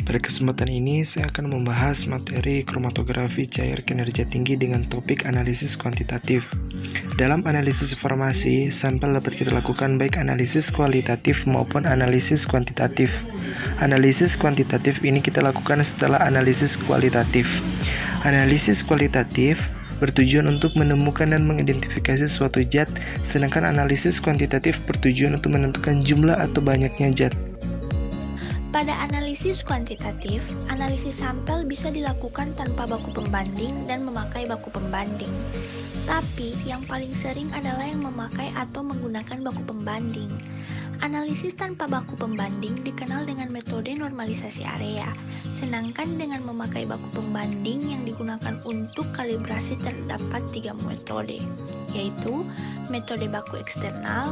Pada kesempatan ini, saya akan membahas materi kromatografi cair kinerja tinggi dengan topik analisis kuantitatif. Dalam analisis informasi, sampel dapat kita lakukan baik analisis kualitatif maupun analisis kuantitatif. Analisis kuantitatif ini kita lakukan setelah analisis kualitatif. Analisis kualitatif bertujuan untuk menemukan dan mengidentifikasi suatu zat, sedangkan analisis kuantitatif bertujuan untuk menentukan jumlah atau banyaknya zat. Pada analisis kuantitatif, analisis sampel bisa dilakukan tanpa baku pembanding dan memakai baku pembanding. Tapi, yang paling sering adalah yang memakai atau menggunakan baku pembanding. Analisis tanpa baku pembanding dikenal dengan metode normalisasi area, sedangkan dengan memakai baku pembanding yang digunakan untuk kalibrasi terdapat 3 metode, yaitu metode baku eksternal,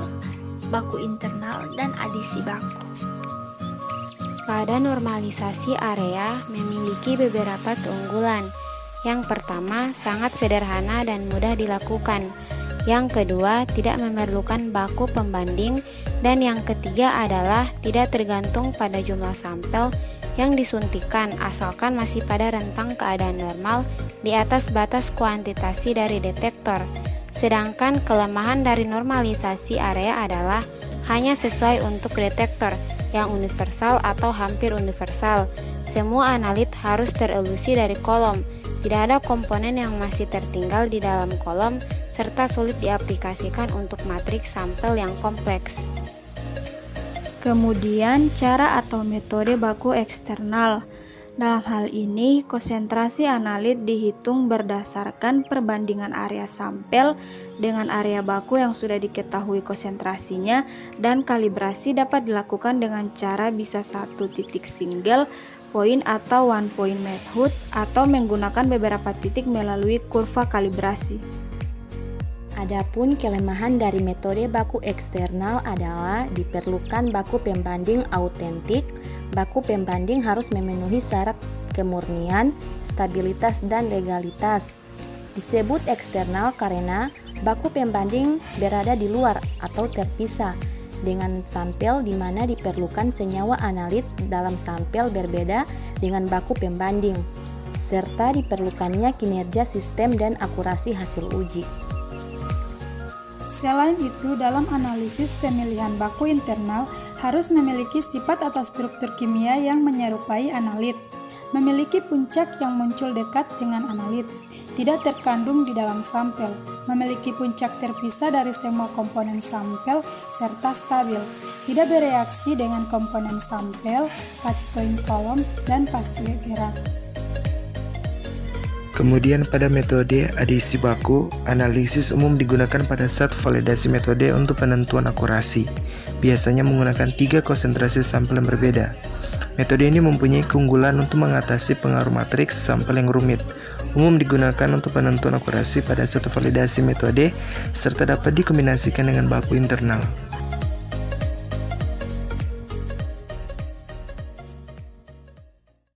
baku internal, dan adisi baku. Pada normalisasi area memiliki beberapa keunggulan. Yang pertama, sangat sederhana dan mudah dilakukan. Yang kedua, tidak memerlukan baku pembanding. Dan yang ketiga adalah tidak tergantung pada jumlah sampel yang disuntikan, asalkan masih pada rentang keadaan normal di atas batas kuantitasi dari detektor. Sedangkan kelemahan dari normalisasi area adalah hanya sesuai untuk detektor yang universal atau hampir universal. Semua analit harus terelusi dari kolom. Tidak ada komponen yang masih tertinggal di dalam kolom, serta sulit diaplikasikan untuk matriks sampel yang kompleks. Kemudian, cara atau metode baku eksternal. Dalam hal ini, konsentrasi analit dihitung berdasarkan perbandingan area sampel dengan area baku yang sudah diketahui konsentrasinya, dan kalibrasi dapat dilakukan dengan cara bisa satu titik single point atau one point method, atau menggunakan beberapa titik melalui kurva kalibrasi. Adapun kelemahan dari metode baku eksternal adalah diperlukan baku pembanding autentik. Baku pembanding harus memenuhi syarat kemurnian, stabilitas, dan legalitas. Disebut eksternal karena baku pembanding berada di luar atau terpisah dengan sampel di mana diperlukan senyawa analit dalam sampel berbeda dengan baku pembanding, serta diperlukannya kinerja sistem dan akurasi hasil uji. Selain itu, dalam analisis pemilihan baku internal harus memiliki sifat atau struktur kimia yang menyerupai analit, memiliki puncak yang muncul dekat dengan analit, tidak terkandung di dalam sampel, memiliki puncak terpisah dari semua komponen sampel, serta stabil, tidak bereaksi dengan komponen sampel, patch coin kolom, dan pasti gerak. Kemudian pada metode adisi baku, analisis umum digunakan pada saat validasi metode untuk penentuan akurasi. Biasanya menggunakan 3 konsentrasi sampel yang berbeda. Metode ini mempunyai keunggulan untuk mengatasi pengaruh matriks sampel yang rumit. Umum digunakan untuk penentuan akurasi pada satu validasi metode, serta dapat dikombinasikan dengan baku internal.